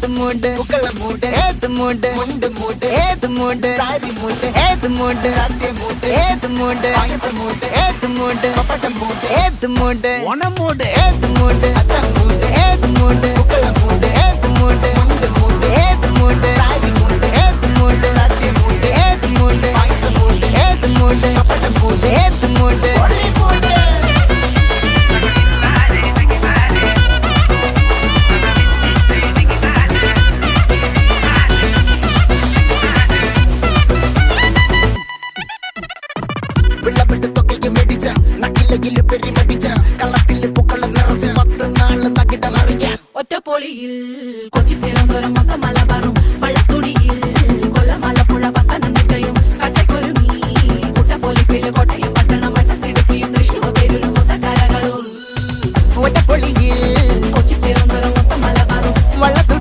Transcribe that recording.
ഏത് മൂട് പുക്കള മൂട് ഏത് മൂട് മുണ്ട് മൂട് ഏത് മൂട് സാരി മൂട് ഏത് മൂട് സദ്യ മൂട് ഏത് മൂട് പായസ മൂട് ഏത് മൂട് പപ്പടം മൂട് ഏത് മൂട് ഓണം മൂട് ഏത് മൂട് അത്തം മൂട് ഏത് മൂട് പുക്കള മൂട് ഏത് മൂട് മുണ്ട് മൂട് ഏത് മൂട് സാരി മൂട് ഏത് മൂട് സദ്യ മൂട് ഏത് മൂട് പായസ മൂട് ഏത് മൂട് പപ്പടം മൂട് ഏത് മൂട് ഒളി മൂട് ഒറ്റപ്പൊളിയിൽ കൊച്ചി തിരുവനന്തപുരം മൊത്തമല